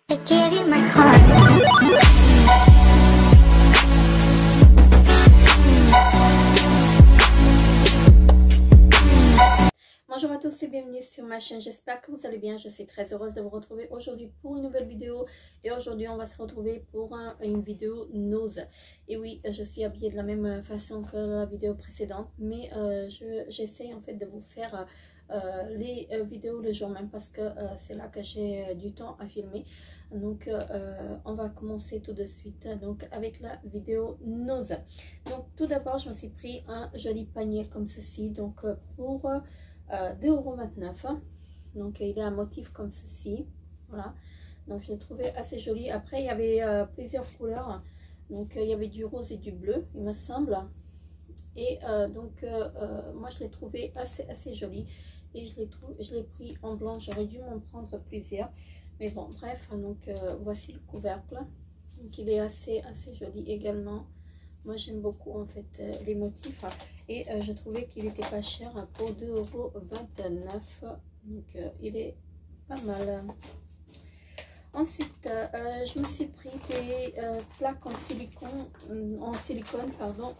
I gave you my heart. Bonjour à tous et bienvenue sur ma chaîne, j'espère que vous allez bien. Je suis très heureuse de vous retrouver aujourd'hui pour une nouvelle vidéo. Et aujourd'hui on va se retrouver pour une vidéo nose. Et oui, je suis habillée de la même façon que la vidéo précédente, mais j'essaie en fait de vous faire les vidéos le jour même parce que c'est là que j'ai du temps à filmer. Donc on va commencer tout de suite donc avec la vidéo nose. Donc tout d'abord je me suis pris un joli panier comme ceci, donc pour 2,29 €. Donc il est un motif comme ceci, voilà. Donc je l'ai trouvé assez joli. Après il y avait plusieurs couleurs, donc il y avait du rose et du bleu il me semble. Et moi je l'ai trouvé assez joli et je l'ai pris en blanc. J'aurais dû m'en prendre plusieurs, mais bon bref. Donc voici le couvercle, donc il est assez joli également. Moi j'aime beaucoup en fait les motifs et je trouvais qu'il était pas cher pour 2,29 €. Donc il est pas mal. Ensuite je me suis pris des plaques en silicone pardon,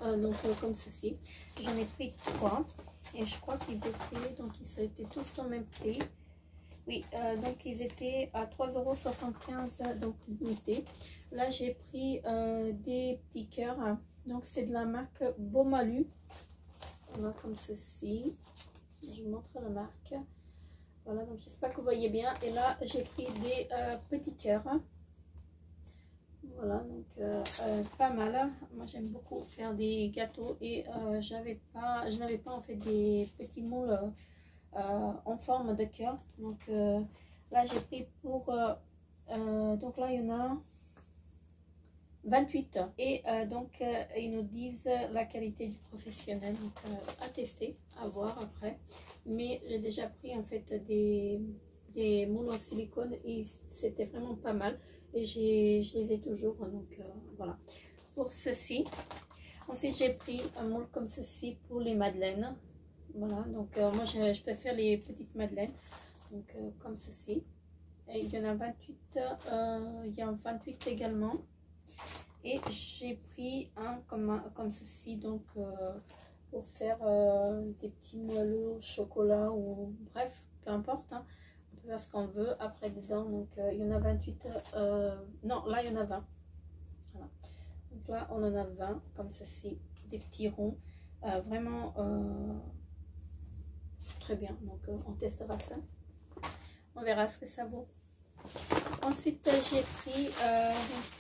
comme ceci. J'en ai pris 3 et je crois qu'ils étaient, donc ils étaient tous au même prix. Oui, donc ils étaient à 3,75 € donc l'unité. Là j'ai pris des petits cœurs, donc c'est de la marque Beaumalu, voilà, comme ceci. Je vous montre la marque. Voilà, donc j'espère que vous voyez bien. Et là j'ai pris des petits cœurs, voilà, donc pas mal. Moi j'aime beaucoup faire des gâteaux et je n'avais pas en fait des petits moules en forme de cœur. Donc là j'ai pris pour donc là il y en a 28 et donc ils nous disent la qualité du professionnel, donc à tester, à voir après. Mais j'ai déjà pris en fait des moules en silicone et c'était vraiment pas mal et je les ai toujours, donc voilà pour ceci. Ensuite j'ai pris un moule comme ceci pour les madeleines. Voilà, donc moi je préfère les petites madeleines, donc comme ceci. Et il y en a 28, il y a 28 également. Et j'ai pris un comme ceci, donc pour faire des petits moelleux au chocolat ou bref, peu importe, hein. On peut faire ce qu'on veut après dedans. Donc il y en a 28, non là il y en a 20. Voilà. Donc là on en a 20 comme ceci, des petits ronds, vraiment très bien. Donc on testera ça, on verra ce que ça vaut. Ensuite j'ai pris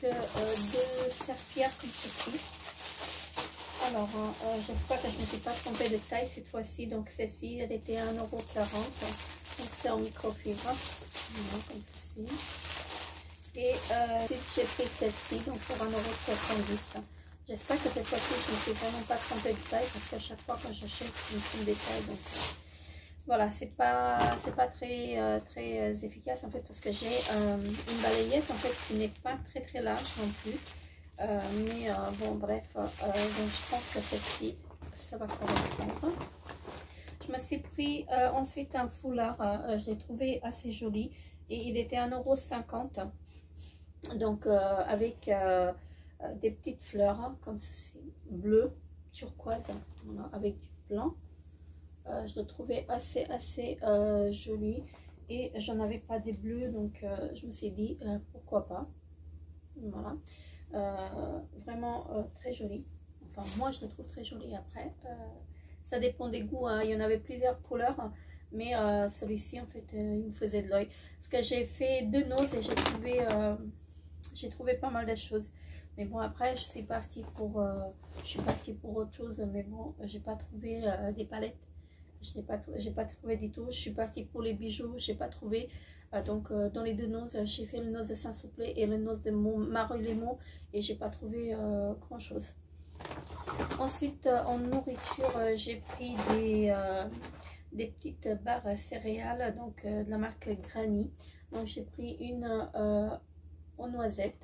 deux serpillères comme ceci. Alors j'espère que je ne me suis pas trompée de taille cette fois-ci. Donc celle-ci elle était à 1,40 €, donc c'est en microfibre, voilà, comme ceci. Et ensuite j'ai pris celle-ci donc pour 1,70 €. J'espère que cette fois-ci je ne me suis vraiment pas trompée de taille, parce qu'à chaque fois que j'achète je me trompe des tailles. Donc voilà, c'est pas très efficace en fait, parce que j'ai une balayette en fait qui n'est pas très large non plus, mais bon bref, donc je pense que celle-ci ça va correspondre. Je me suis pris ensuite un foulard, je l'ai trouvé assez joli et il était à 1,50 €, donc avec des petites fleurs, hein, comme ceci, bleu turquoise, voilà, avec du blanc. Je le trouvais assez joli et j'en avais pas des bleus, donc je me suis dit pourquoi pas. Voilà, vraiment très joli. Enfin moi je le trouve très joli. Après ça dépend des goûts, hein. Il y en avait plusieurs couleurs, mais celui-ci en fait il me faisait de l'œil, parce que j'ai fait deux noses et j'ai trouvé pas mal de choses. Mais bon après je suis partie pour autre chose, mais bon j'ai pas trouvé des palettes. J'ai pas trouvé du tout. Je suis partie pour les bijoux, j'ai pas trouvé. Donc dans les deux noses, j'ai fait le nose de Saint-Souplé et le nose de Maroilemo et j'ai pas trouvé grand chose. Ensuite en nourriture, j'ai pris des petites barres céréales, donc de la marque Granny. Donc j'ai pris une aux noisettes,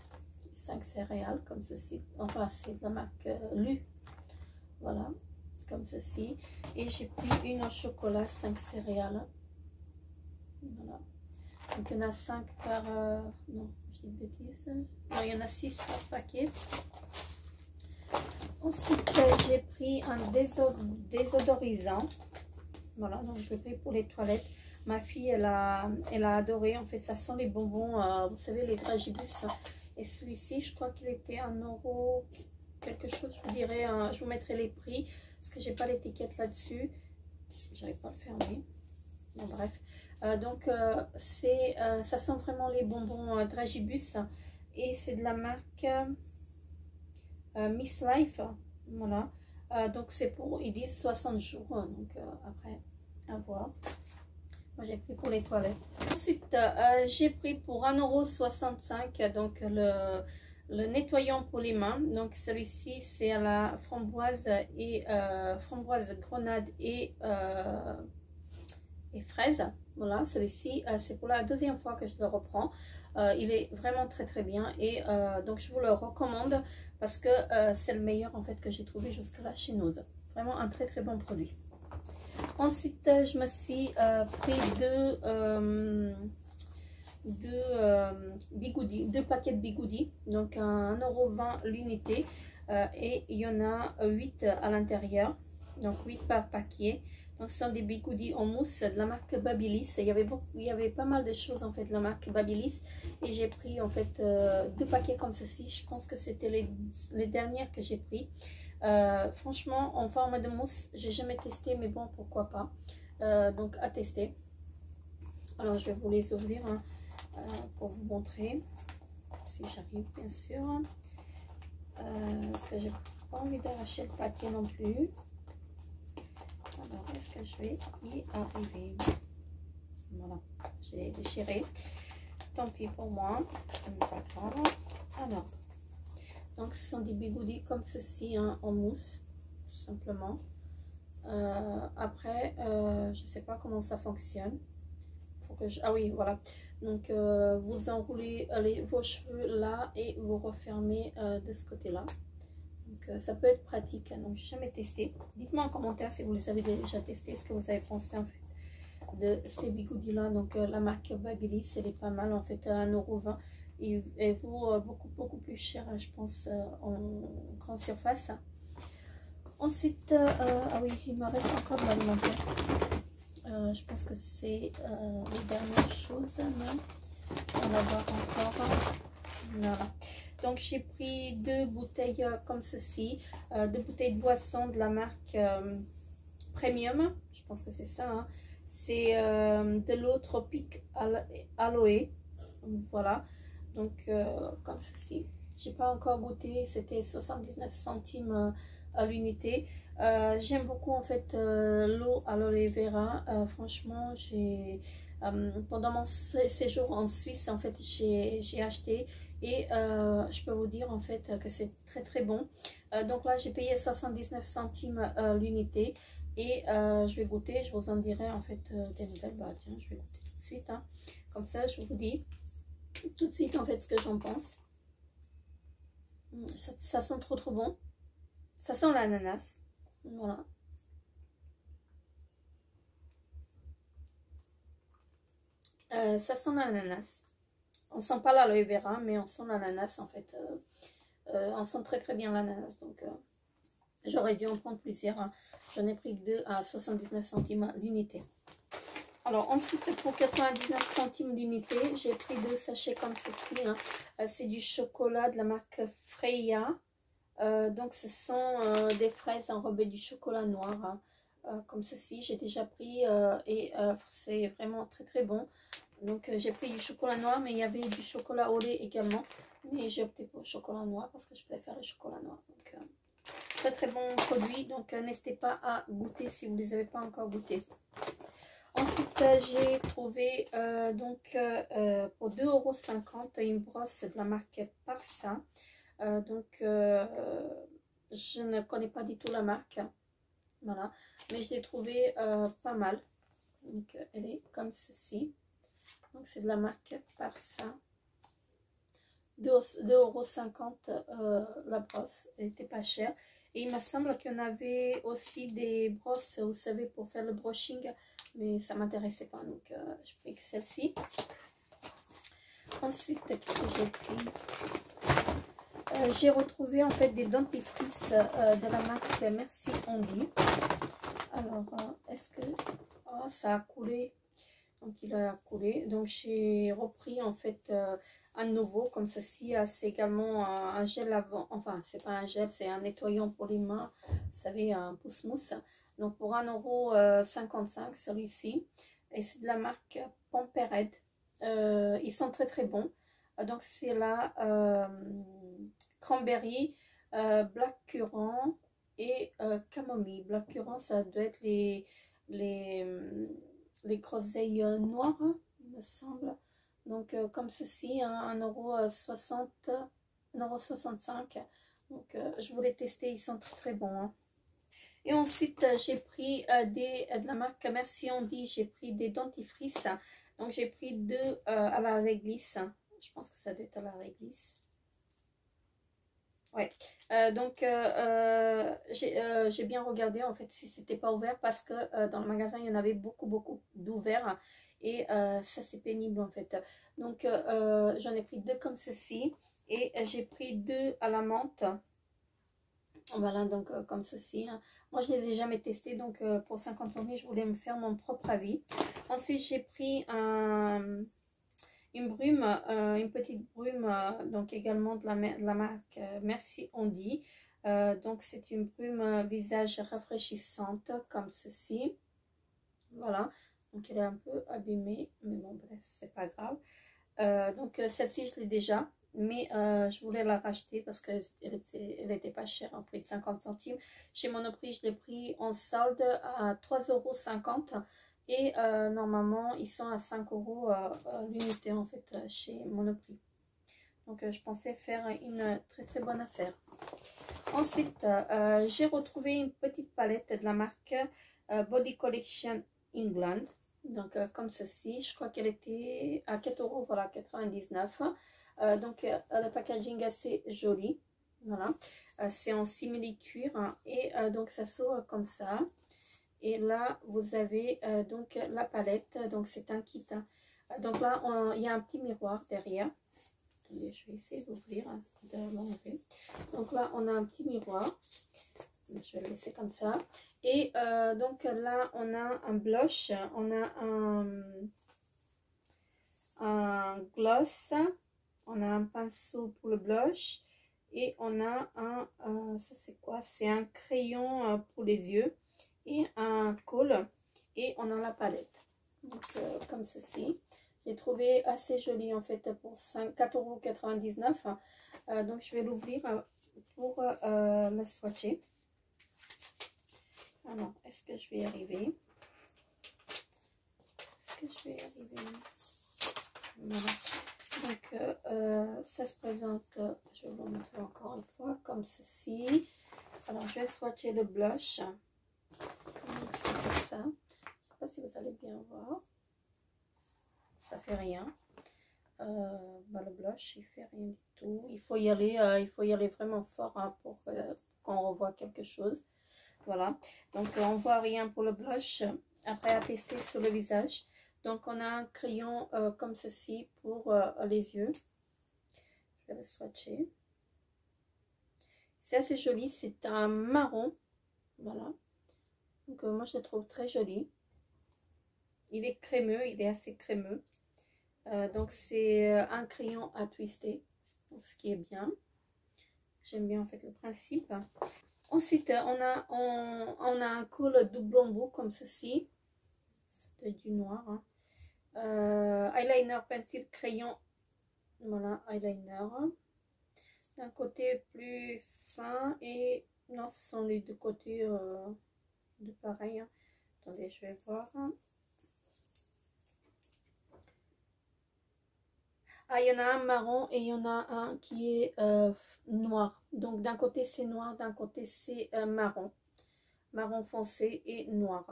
5 céréales comme ceci. Enfin c'est de la marque Lu. Voilà, comme ceci. Et j'ai pris une en chocolat, 5 céréales. Voilà, donc il y en a 5 par non je dis de bêtises. Non, il y en a 6 par paquet. Ensuite, j'ai pris un désodorisant. Voilà, donc je l'ai pris pour les toilettes. Ma fille, elle a adoré. En fait, ça sent les bonbons, vous savez, les dragibus. Et celui-ci, je crois qu'il était 1 € quelque chose. Je vous dirais, je vous mettrai les prix parce que j'ai pas l'étiquette là-dessus. J'arrive pas à le fermer. Bon, bref. Donc, ça sent vraiment les bonbons dragibus. Et c'est de la marque Miss Life. Voilà. Donc, c'est pour, ils disent 60 jours. Donc, après, à voir. Moi, j'ai pris pour les toilettes. Ensuite, j'ai pris pour 1,65 €. Donc, le nettoyant pour les mains. Donc, celui-ci, c'est à la framboise et framboise grenade et fraise. Voilà, celui-ci, c'est pour la deuxième fois que je le reprends. Il est vraiment très très bien et donc je vous le recommande parce que c'est le meilleur en fait que j'ai trouvé jusque-là chez Nose. Vraiment un très très bon produit. Ensuite, je me suis pris deux paquets de bigoudis, donc à 1,20 € l'unité et il y en a 8 à l'intérieur, donc 8 par paquet. Donc ce sont des bigoudis en mousse de la marque Babyliss. Il y avait pas mal de choses en fait de la marque Babyliss et j'ai pris en fait 2 paquets comme ceci. Je pense que c'était les dernières que j'ai pris. Franchement en forme de mousse j'ai jamais testé, mais bon pourquoi pas, donc à tester. Alors je vais vous les ouvrir hein, pour vous montrer si j'arrive bien sûr, parce que j'ai pas envie d'arracher le paquet non plus. Alors est-ce que je vais y arriver? Voilà, j'ai déchiré, tant pis pour moi, ce n'est pas grave. Alors donc ce sont des bigoudis comme ceci hein, en mousse tout simplement. Après je sais pas comment ça fonctionne. Faut que ah oui voilà, donc vous enroulez vos cheveux là et vous refermez de ce côté là. Donc ça peut être pratique hein, donc j'ai jamais testé. Dites-moi en commentaire si vous les avez déjà testés, ce que vous avez pensé en fait de ces bigoudis là. Donc la marque Babyliss elle est pas mal en fait à 1,20 € et vaut beaucoup plus cher je pense en grande surface. Ensuite ah oui il me reste encore de l'alimentaire, je pense que c'est les dernières choses, non on va voir encore. Voilà, donc j'ai pris 2 bouteilles comme ceci, 2 bouteilles de boisson de la marque Premium, je pense que c'est ça hein. C'est de l'eau tropique aloe. Voilà, donc comme ceci. J'ai pas encore goûté, c'était 79 centimes à l'unité. J'aime beaucoup en fait l'eau aloe vera. Franchement, pendant mon séjour en Suisse en fait j'ai acheté et je peux vous dire en fait que c'est très très bon. Donc là j'ai payé 79 centimes l'unité et je vais goûter, je vous en dirai en fait des nouvelles. Bah tiens, je vais goûter tout de suite hein. Comme ça je vous dis tout de suite en fait ce que j'en pense. Ça sent trop bon, ça sent l'ananas. Voilà, ça sent l'ananas. On sent pas l'aloe vera mais on sent l'ananas en fait. On sent très bien l'ananas, donc j'aurais dû en prendre plusieurs hein. J'en ai pris 2 à 79 centimes l'unité. Alors ensuite pour 99 centimes l'unité j'ai pris 2 sachets comme ceci hein. C'est du chocolat de la marque Freya. Donc ce sont des fraises enrobées du chocolat noir hein. Comme ceci j'ai déjà pris et c'est vraiment très bon. Donc j'ai pris du chocolat noir mais il y avait du chocolat au lait également, mais j'ai opté pour le chocolat noir parce que je préfère le chocolat noir. Donc très bon produit, donc n'hésitez pas à goûter si vous ne les avez pas encore goûtés. Ensuite j'ai trouvé donc pour 2,50 € une brosse de la marque Parsa. Donc je ne connais pas du tout la marque, voilà, mais je l'ai trouvé pas mal. Donc elle est comme ceci, donc c'est de la marque Parsa. 2,50 € la brosse, elle était pas chère. Et il me semble qu'il y en avait aussi des brosses, vous savez, pour faire le brushing, mais ça m'intéressait pas, donc je pris que celle-ci. Ensuite, qu'est-ce que j'ai pris? J'ai retrouvé en fait des dentifrices de la marque Merci Andy. Alors, est-ce que... Oh, ça a coulé. Donc, il a coulé. Donc, j'ai repris en fait un nouveau comme ceci. C'est également un gel avant. Enfin, c'est pas un gel, c'est un nettoyant pour les mains. Vous savez, un pouce-mousse. Donc, pour 1,55 € celui-ci. Et c'est de la marque Pampers. Ils sont très très bons. Donc, c'est la cranberry, black currant et camomille. Black currant, ça doit être les groseilles noires, il me semble. Donc, comme ceci, hein, 1,60 €, 1,65 €. Donc, je voulais tester, ils sont très très bons. Hein. Et ensuite, j'ai pris de la marque Merci Andy, j'ai pris des dentifrices. Donc, j'ai pris deux à la réglisse. Je pense que ça doit être à la réglisse. Ouais, j'ai bien regardé en fait si c'était pas ouvert parce que dans le magasin il y en avait beaucoup d'ouverts et ça c'est pénible en fait. Donc j'en ai pris deux comme ceci et j'ai pris deux à la menthe. Voilà, donc comme ceci. Hein. Moi je les ai jamais testés donc pour 50 centimes je voulais me faire mon propre avis. Ensuite j'ai pris une brume, une petite brume, donc également de la marque Merci Andy. Donc c'est une brume visage rafraîchissante comme ceci. Voilà, donc elle est un peu abîmée, mais bon bref, c'est pas grave. Donc celle-ci je l'ai déjà, mais je voulais la racheter parce qu'elle était pas chère, en prix de 50 centimes. Chez Monoprix, je l'ai pris en solde à 3,50 € et normalement ils sont à 5 € l'unité en fait chez Monoprix. Donc je pensais faire une très très bonne affaire. Ensuite, j'ai retrouvé une petite palette de la marque Body Collection England. Donc comme ceci, je crois qu'elle était à 4 €, voilà, 99. Donc le packaging assez joli, voilà. C'est en simili cuir hein, et donc ça s'ouvre comme ça. Et là vous avez donc la palette, donc c'est un kit. Hein. Donc là il y a un petit miroir derrière. Attendez, je vais essayer d'ouvrir, hein, de l'enlever. Donc là on a un petit miroir. Je vais le laisser comme ça. Et donc là, on a un blush, on a un gloss, on a un pinceau pour le blush et on a ça c'est quoi? C'est un crayon pour les yeux et un col et on a la palette. Donc comme ceci. J'ai trouvé assez joli en fait pour 4,99 €. Donc je vais l'ouvrir pour la swatcher. Alors, est-ce que je vais y arriver? Est-ce que je vais y arriver? Voilà. Donc, ça se présente, je vais vous montrer encore une fois, comme ceci. Alors, je vais swatcher le blush. Donc, c'est ça. Je ne sais pas si vous allez bien voir. Ça fait rien. Le blush, il fait rien du tout. Il faut y aller vraiment fort hein, pour qu'on revoie quelque chose. Voilà, donc on voit rien pour le blush. Après à tester sur le visage. Donc on a un crayon comme ceci pour les yeux. Je vais le swatcher. C'est assez joli, c'est un marron. Voilà. Donc moi je le trouve très joli. Il est crémeux, il est assez crémeux. Donc c'est un crayon à twister. Donc ce qui est bien. J'aime bien en fait le principe. Ensuite, on a un col double embout comme ceci. C'est du noir. Hein. Eyeliner, pencil, crayon. Voilà, eyeliner. D'un côté plus fin et... Non, ce sont les deux côtés de pareil. Hein. Attendez, je vais voir. Ah, il y en a un marron et il y en a un qui est noir. Donc d'un côté c'est noir, d'un côté c'est marron. Marron foncé et noir.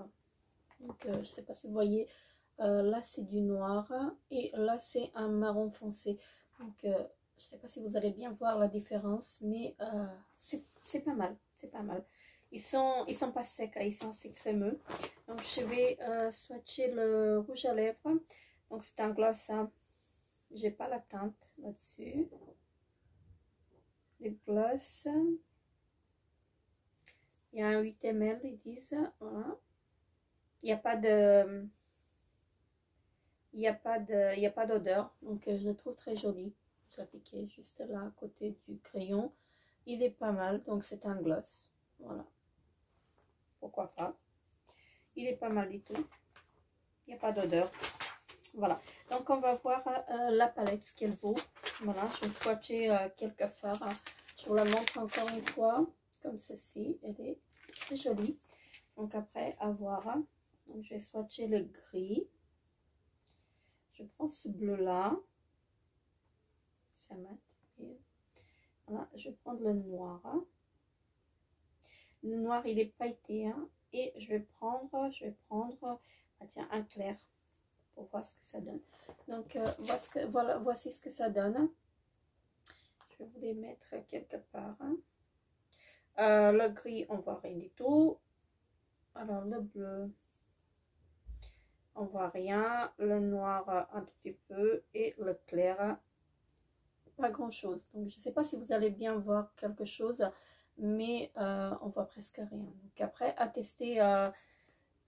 Donc je ne sais pas si vous voyez, là c'est du noir et là c'est un marron foncé. Donc je ne sais pas si vous allez bien voir la différence, mais c'est pas mal, c'est pas mal. Ils sont pas secs, ils sont assez crémeux. Donc je vais swatcher le rouge à lèvres. Donc c'est un gloss. Hein. j'ai pas la teinte là-dessus. Les gloss, il y a un 8 ml, ils disent, voilà. Il n'y a pas de, il n'y a pas d'odeur, donc je le trouve très joli. Je l'ai appliqué juste là à côté du crayon. Il est pas mal, donc c'est un gloss, voilà. Pourquoi pas. Il est pas mal du tout. Il n'y a pas d'odeur. Voilà. Donc on va voir la palette, ce qu'elle vaut. Voilà, je vais swatcher quelques fards. Je vous la montre encore une fois, comme ceci. Elle est très jolie. Donc après, à voir. Donc, je vais swatcher le gris. Je prends ce bleu-là. Ça mat. Voilà, je vais prendre le noir. Le noir, il est pailleté. Hein, et je vais prendre, ah, tiens, un clair. Pour voir ce que ça donne. Donc, voilà, voici ce que ça donne. Je vais vous les mettre quelque part. Le gris, on voit rien du tout. Alors, le bleu, on voit rien. Le noir, un tout petit peu. Et le clair, pas grand chose. Donc, je ne sais pas si vous allez bien voir quelque chose, mais on voit presque rien. Donc, après, à tester,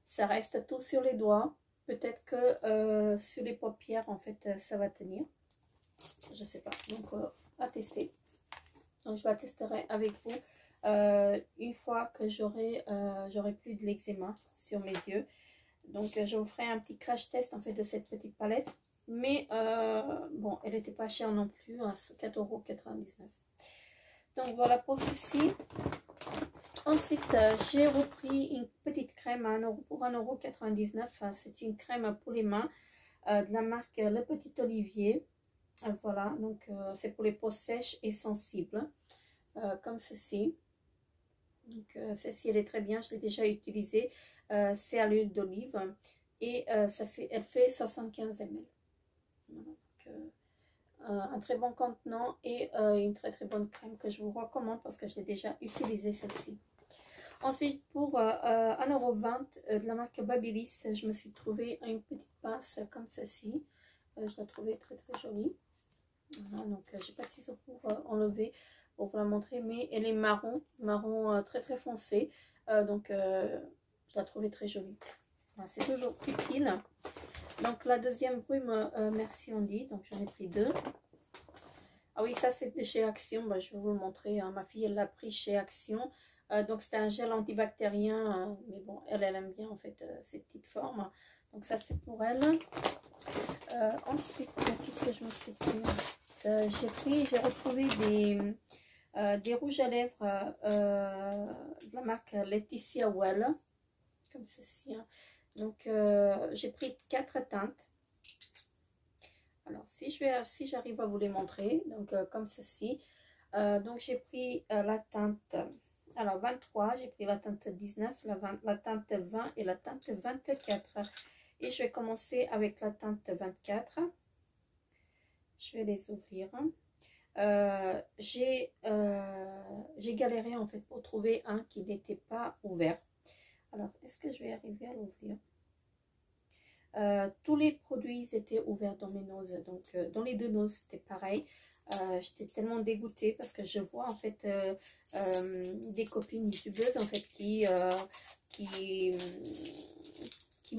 ça reste tout sur les doigts. Peut-être que sur les paupières, en fait, ça va tenir. Je sais pas. Donc, à tester. Donc, je la testerai avec vous une fois que j'aurai plus de l'eczéma sur mes yeux. Donc, je vous ferai un petit crash test, en fait, de cette petite palette. Mais, bon, elle n'était pas chère non plus, à 4,99 €. Donc, voilà pour ceci. Ensuite, j'ai repris une petite crème pour 1,99 €. C'est une crème pour les mains de la marque Le Petit Olivier. Voilà, donc c'est pour les peaux sèches et sensibles, comme ceci. Donc, celle-ci, elle est très bien, je l'ai déjà utilisée. C'est à l'huile d'olive et elle fait 75 ml. Voilà, donc, un très bon contenant et une très très bonne crème que je vous recommande parce que je l'ai déjà utilisée celle-ci. Ensuite, pour 1,20 € de la marque Babyliss, je me suis trouvé une petite pince comme ceci. Je la trouvais très très jolie. Voilà, donc j'ai pas de ciseaux pour enlever, pour vous la montrer, mais elle est marron très très foncé. Donc je la trouvais très jolie. Voilà, c'est toujours utile. Donc la deuxième brume, merci Andy, donc j'en ai pris 2. Ah oui, ça c'est de chez Action, bah, je vais vous le montrer, hein. Ma fille elle l'a pris chez Action. Donc c'est un gel antibactérien, mais bon, elle aime bien en fait ces petites formes. Donc ça c'est pour elle. Ensuite, qu'est-ce que je me suis pris? J'ai retrouvé des rouges à lèvres de la marque Laetitia Well, comme ceci. Hein. Donc j'ai pris 4 teintes. Alors si j'arrive à vous les montrer, donc comme ceci. Donc j'ai pris la teinte, alors 23, j'ai pris la teinte 19, la teinte 20 et la teinte 24. Et je vais commencer avec la teinte 24. Je vais les ouvrir. J'ai galéré en fait pour trouver un qui n'était pas ouvert. Alors, est-ce que je vais arriver à l'ouvrir? Tous les produits étaient ouverts dans mes noses. Donc, dans les deux noses, c'était pareil. J'étais tellement dégoûtée parce que je vois en fait des copines youtubeuses en fait qui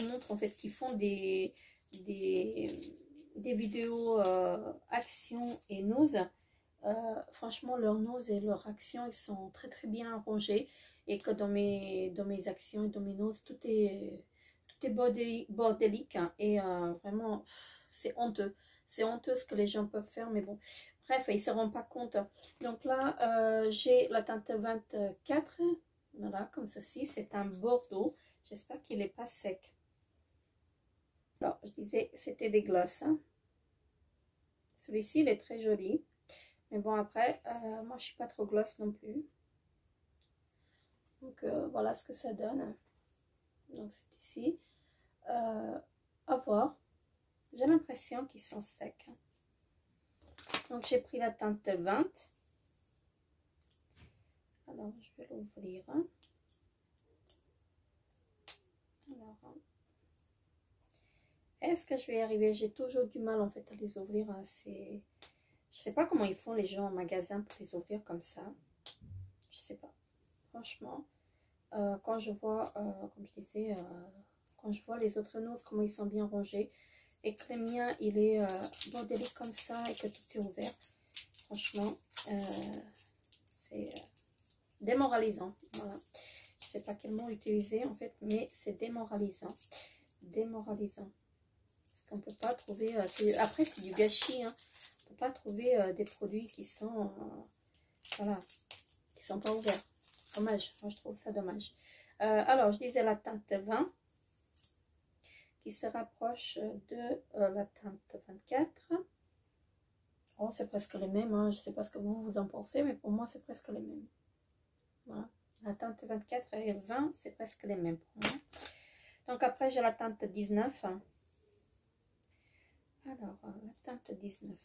montrent en fait, qui font des vidéos action et nose. Franchement, leurs noses et leurs actions, ils sont très très bien arrangés, et que dans mes actions et dans mes noses, tout est bordélique, hein, et vraiment c'est honteux ce que les gens peuvent faire, mais bon, bref, ils ne se rendent pas compte. Donc là j'ai la teinte 24, voilà, comme ceci, c'est un bordeaux. J'espère qu'il n'est pas sec. Alors, je disais, c'était des glosses. Hein. Celui-ci, il est très joli. Mais bon, après, moi, je suis pas trop gloss non plus. Donc, voilà ce que ça donne. Donc, c'est ici. À voir. J'ai l'impression qu'ils sont secs. Donc, j'ai pris la teinte 20. Alors, je vais l'ouvrir. Alors, est-ce que je vais y arriver? J'ai toujours du mal en fait à les ouvrir. Hein. Je sais pas comment ils font les gens en magasin pour les ouvrir comme ça. Je sais pas. Franchement, quand je vois, comme je disais, quand je vois les autres noces, comment ils sont bien rangés, et que le mien, il est bordelé comme ça et que tout est ouvert. Franchement, c'est démoralisant. Voilà. Je sais pas quel mot utiliser en fait, mais c'est démoralisant. Démoralisant. Parce qu'on peut pas trouver... après, c'est du gâchis. Hein. On peut pas trouver des produits qui sont... voilà. Qui sont pas ouverts. Dommage. Moi, je trouve ça dommage. Alors, je disais la teinte 20. Qui se rapproche de la teinte 24. Oh, c'est presque les mêmes. Hein. Je sais pas ce que vous en pensez, mais pour moi, c'est presque les mêmes. Voilà. La teinte 24 et 20, c'est presque les mêmes pour moi. Donc après, j'ai la teinte 19. Alors, la teinte 19.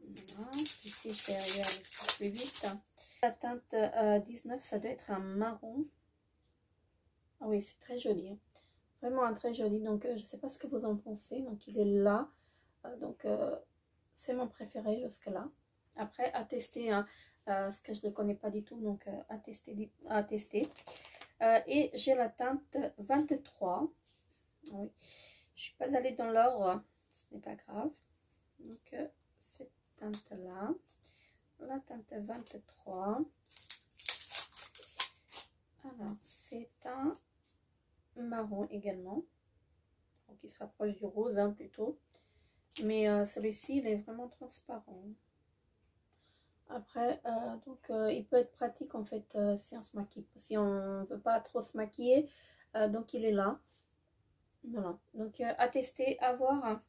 Voilà. Ici, je vais arriver un peu plus vite. La teinte 19, ça doit être un marron. Ah oui, c'est très joli. Hein. Vraiment un très joli. Donc, je ne sais pas ce que vous en pensez. Donc, il est là. Donc, c'est mon préféré jusque-là. Après, à tester. Hein. Parce que je ne les connais pas du tout, donc à tester. Et j'ai la teinte 23. Oui. Je ne suis pas allée dans l'ordre, ce n'est pas grave. Donc, cette teinte-là, la teinte 23. Alors, c'est un marron également, donc il se rapproche du rose hein, plutôt. Mais celui-ci, il est vraiment transparent. Après, il peut être pratique en fait si on se maquille. Si on ne veut pas trop se maquiller, donc il est là. Voilà. Donc à tester, à voir. Hein.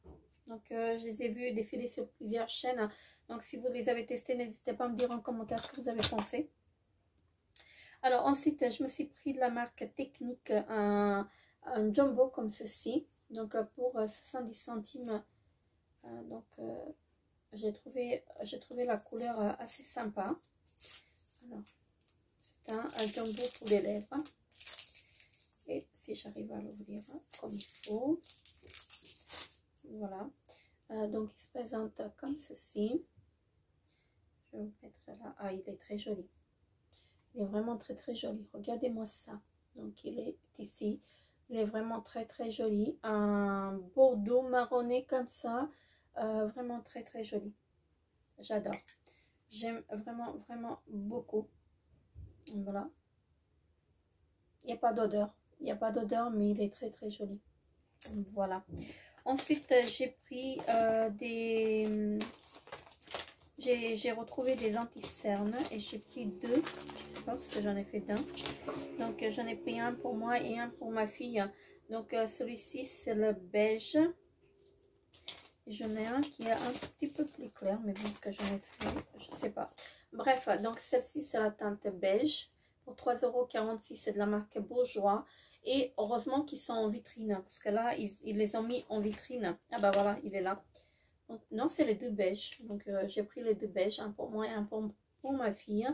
Donc je les ai vus défiler sur plusieurs chaînes. Hein. Donc si vous les avez testés, n'hésitez pas à me dire en commentaire ce que vous avez pensé. Alors ensuite, je me suis pris de la marque Technique un jumbo comme ceci. Donc pour 70 centimes. J'ai trouvé la couleur assez sympa. Alors, c'est un jumbo pour les lèvres. Et si j'arrive à l'ouvrir comme il faut. Voilà. Donc, il se présente comme ceci. Je vais vous mettre là. Ah, il est très joli. Il est vraiment très très joli. Regardez-moi ça. Donc, il est ici. Il est vraiment très très joli. Un bordeaux marronné comme ça. Vraiment très très joli. J'adore. J'aime vraiment, vraiment beaucoup. Voilà. Il n'y a pas d'odeur. Il n'y a pas d'odeur, mais il est très, très joli. Voilà. Ensuite, j'ai pris j'ai retrouvé des anti-cernes et j'ai pris deux. Je ne sais pas parce que j'en ai fait d'un. Donc, j'en ai pris un pour moi et un pour ma fille. Donc, celui-ci, c'est le beige. J'en ai un qui est un petit peu plus clair, mais bon, ce que j'en ai fait, je ne sais pas. Bref, donc celle-ci, c'est la teinte beige. Pour 3,46 €, c'est de la marque Bourjois. Et heureusement qu'ils sont en vitrine, parce que là, ils les ont mis en vitrine. Ah bah voilà, il est là. Donc, non, c'est les deux beiges. Donc, j'ai pris les deux beiges, un pour moi et un pour ma fille.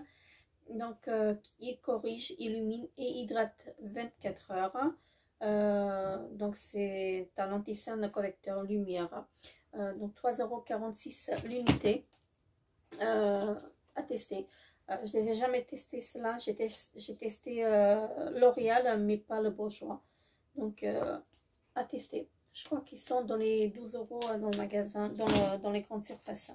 Donc, il corrige, illumine et hydrate 24 heures. Donc, c'est un anti-cerne correcteur lumière. Donc 3,46 € l'unité à tester. Je ne les ai jamais testés cela. J'ai testé L'Oréal, mais pas le Bourjois. Donc à tester. Je crois qu'ils sont dans les 12 € dans le magasin, dans les grandes surfaces.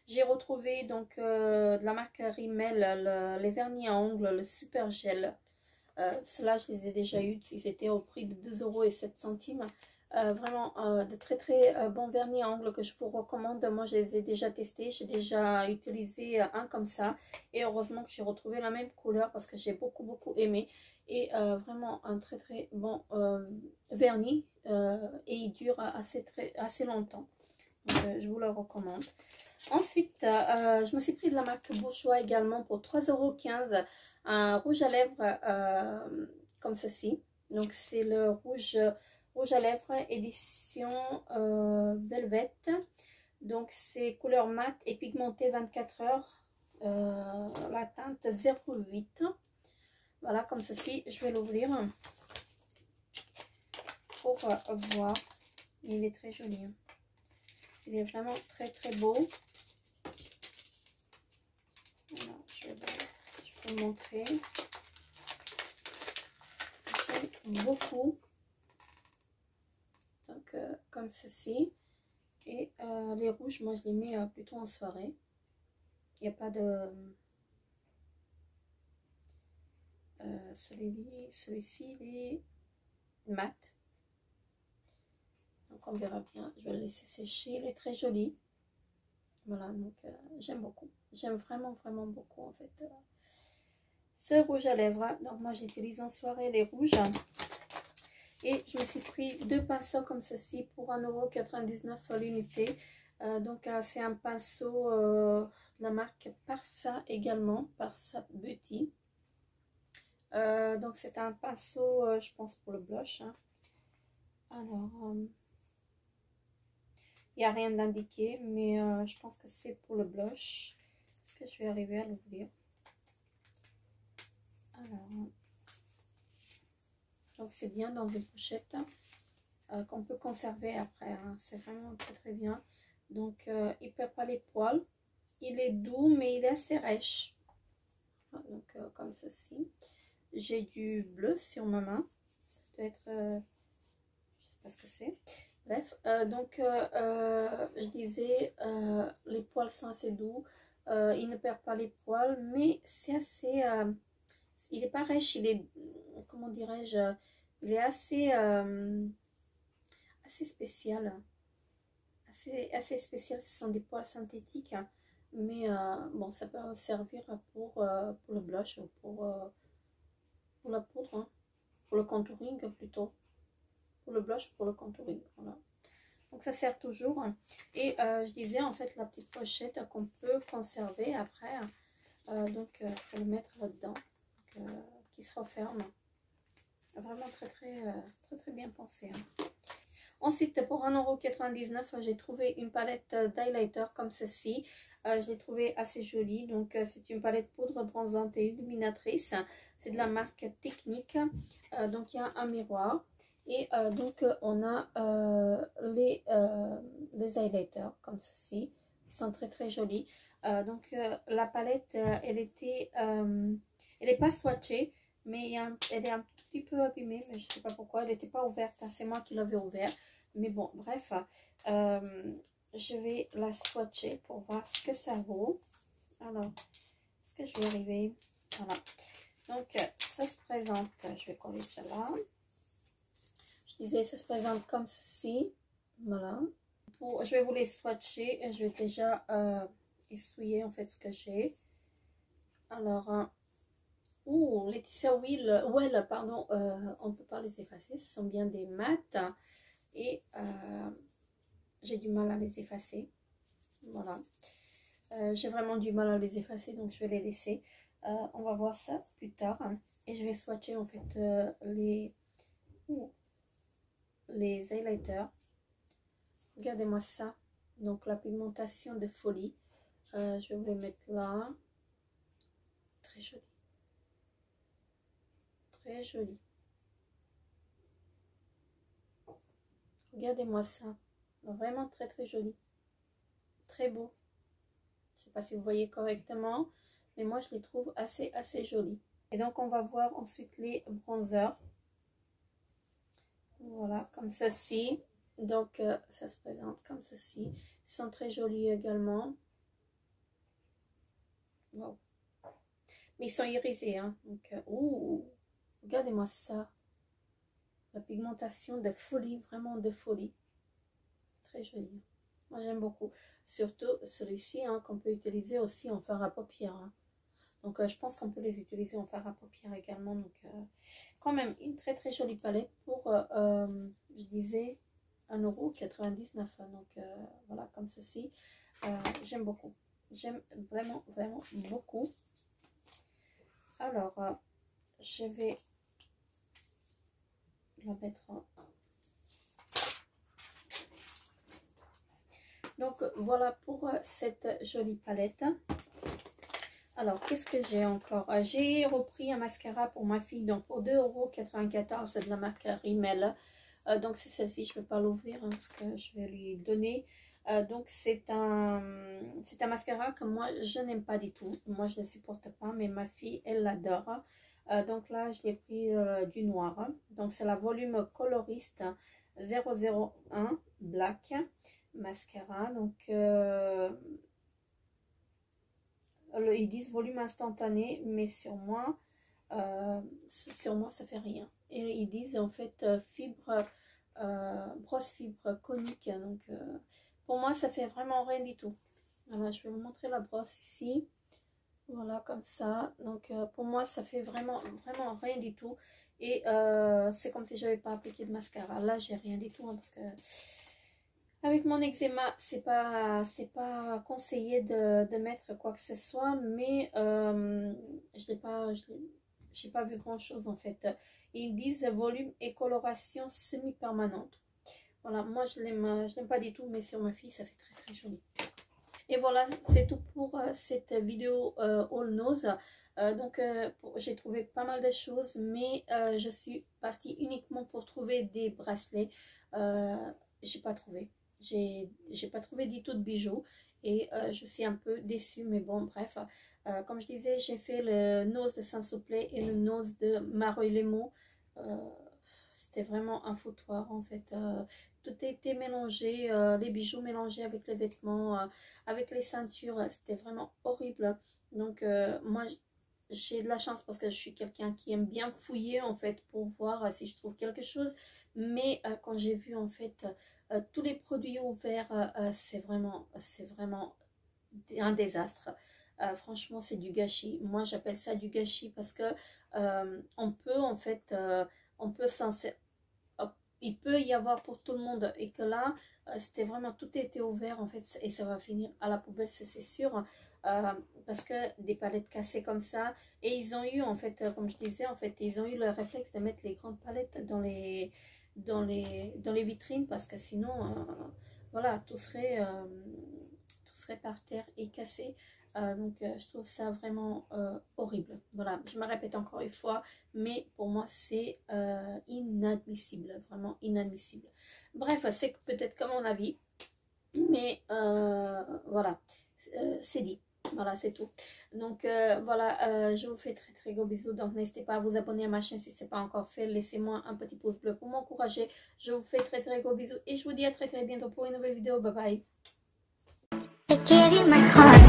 J'ai retrouvé donc de la marque Rimmel les vernis à ongles, le super gel. Cela je les ai déjà eu. Ils étaient au prix de 2,07 €. Vraiment de très très bons vernis à ongles que je vous recommande. Moi je les ai déjà testés, j'ai déjà utilisé un comme ça et heureusement que j'ai retrouvé la même couleur parce que j'ai beaucoup aimé. Et vraiment un très très bon vernis et il dure assez longtemps. Donc, je vous le recommande. Ensuite je me suis pris de la marque Bourjois également pour 3,15 € un rouge à lèvres comme ceci. Donc c'est le rouge à lèvres édition Velvet. Donc c'est couleur mat et pigmenté 24 heures. La teinte 08. Voilà comme ceci. Je vais l'ouvrir. pour voir. Il est très joli. Hein. Il est vraiment très très beau. Voilà, je vais vous montrer. J'aime beaucoup. Donc, comme ceci. Et les rouges, moi je les mets plutôt en soirée. Il n'y a pas de... celui-ci, il est mat. Donc on verra bien. Je vais le laisser sécher. Il est très joli. Voilà, donc j'aime beaucoup. J'aime vraiment, vraiment beaucoup en fait. Ce rouge à lèvres. Donc moi j'utilise en soirée les rouges. Et je me suis pris 2 pinceaux comme ceci pour 1,99 € l'unité. Donc c'est un pinceau de la marque Parsa également. Parsa Beauty. Donc c'est un pinceau, je pense pour le blush. Hein. Alors, il n'y a rien d'indiqué, mais je pense que c'est pour le blush. Est-ce que je vais arriver à l'ouvrir? Alors, donc c'est bien dans une pochette qu'on peut conserver après. Hein. C'est vraiment très très bien. Donc il perd pas les poils. Il est doux, mais il est assez rêche. Donc comme ceci. J'ai du bleu sur ma main. Ça doit être... je sais pas ce que c'est. Bref, donc je disais, les poils sont assez doux. Il ne perd pas les poils, mais c'est assez... il est pas rêche, il est... Comment dirais-je? Il est assez... assez spécial. Assez spécial. Ce sont des poils synthétiques. Mais bon, ça peut servir pour le blush ou pour la poudre. Hein. Pour le contouring plutôt. Pour le blush, pour le contouring. Voilà. Donc ça sert toujours. Et je disais en fait la petite pochette qu'on peut conserver après. Donc pour le mettre là-dedans. Qui se referme. Vraiment très bien pensé. Hein. Ensuite, pour 1,99 €, j'ai trouvé une palette d'highlighter comme ceci. Je l'ai trouvé assez jolie. Donc, c'est une palette poudre bronzante et illuminatrice. C'est de la marque Technique. Donc, il y a un miroir. Et donc, on a les highlighters comme ceci. Ils sont très jolis. Donc, la palette, elle n'est pas swatchée. Mais elle est un tout petit peu abîmée, mais je ne sais pas pourquoi. Elle n'était pas ouverte, hein, c'est moi qui l'avais ouverte. Mais bon, bref, je vais la swatcher pour voir ce que ça vaut. Alors, est-ce que je vais arriver? Voilà. Donc, ça se présente, je vais coller cela. Je disais, ça se présente comme ceci. Voilà. Je vais vous les swatcher et je vais déjà essuyer en fait ce que j'ai. Alors, Laetitia Well, pardon, on ne peut pas les effacer, ce sont bien des maths et j'ai du mal à les effacer. Voilà, j'ai vraiment du mal à les effacer, donc je vais les laisser. On va voir ça plus tard et je vais swatcher en fait les highlighters. Regardez-moi ça, donc la pigmentation de folie. Je vais vous les mettre là, très joli. Très joli. Regardez-moi ça. Vraiment très joli. Très beau. Je ne sais pas si vous voyez correctement. Mais moi, je les trouve assez jolis. Et donc, on va voir ensuite les bronzers. Voilà, comme ceci. Donc, ça se présente comme ceci. Ils sont très jolis également. Wow. Mais ils sont irisés. Hein. Donc, regardez-moi ça. La pigmentation de folie, vraiment de folie. Très joli. Moi j'aime beaucoup. Surtout celui-ci hein, qu'on peut utiliser aussi en fard à paupières. Hein. Donc je pense qu'on peut les utiliser en fard à paupières également. Donc quand même une très jolie palette pour, je disais, 1,99 €. Donc voilà, comme ceci. J'aime beaucoup. J'aime vraiment beaucoup. Alors, je vais la mettre donc voilà pour cette jolie palette. Alors qu'est-ce que j'ai encore? J'ai repris un mascara pour ma fille donc pour 2,94 € de la marque Rimmel. Donc c'est celle-ci, je ne vais pas l'ouvrir hein, parce que je vais lui donner. Donc c'est un mascara que moi je n'aime pas du tout. Moi je ne supporte pas, mais ma fille elle l'adore. Donc là je l'ai pris du noir. Donc c'est la volume coloriste 001 Black mascara. Donc ils disent volume instantané, mais sur moi ça fait rien. Et ils disent en fait fibre, brosse fibre conique. Donc pour moi ça fait vraiment rien du tout. Voilà, je vais vous montrer la brosse ici. Voilà, comme ça. Donc pour moi ça fait vraiment rien du tout. Et c'est comme si j'avais pas appliqué de mascara. Là j'ai rien du tout hein, parce que avec mon eczéma c'est pas conseillé de mettre quoi que ce soit. Mais j'ai pas vu grand chose en fait. Ils disent volume et coloration semi-permanente. Voilà, moi je l'aime pas du tout, mais sur ma fille ça fait très joli. Et voilà, c'est tout pour cette vidéo All Nose. J'ai trouvé pas mal de choses, mais je suis partie uniquement pour trouver des bracelets. J'ai pas trouvé. J'ai pas trouvé du tout de bijoux et je suis un peu déçue, mais bon, bref. Comme je disais, j'ai fait le nose de Saint-Souplé et le nose de Maroilemo. C'était vraiment un foutoir en fait. Tout était mélangé, les bijoux mélangés avec les vêtements, avec les ceintures, c'était vraiment horrible. Donc moi j'ai de la chance parce que je suis quelqu'un qui aime bien fouiller en fait pour voir si je trouve quelque chose. Mais quand j'ai vu en fait tous les produits ouverts, c'est vraiment un désastre. Franchement c'est du gâchis. Moi j'appelle ça du gâchis parce que on peut en fait on peut il peut y avoir pour tout le monde et que là c'était vraiment tout était ouvert en fait et ça va finir à la poubelle c'est sûr. Parce que des palettes cassées comme ça, et ils ont eu en fait comme je disais en fait ils ont eu le réflexe de mettre les grandes palettes dans les vitrines parce que sinon voilà tout serait par terre et cassé. Je trouve ça vraiment horrible. Voilà, je me répète encore une fois, mais pour moi c'est inadmissible, vraiment inadmissible. Bref, c'est peut-être comme mon avis, mais voilà, c'est dit. Voilà, c'est tout. Donc voilà, je vous fais très gros bisous. Donc n'hésitez pas à vous abonner à ma chaîne si ce n'est pas encore fait. Laissez-moi un petit pouce bleu pour m'encourager. Je vous fais très gros bisous et je vous dis à très bientôt pour une nouvelle vidéo. Bye bye. I gave you my heart.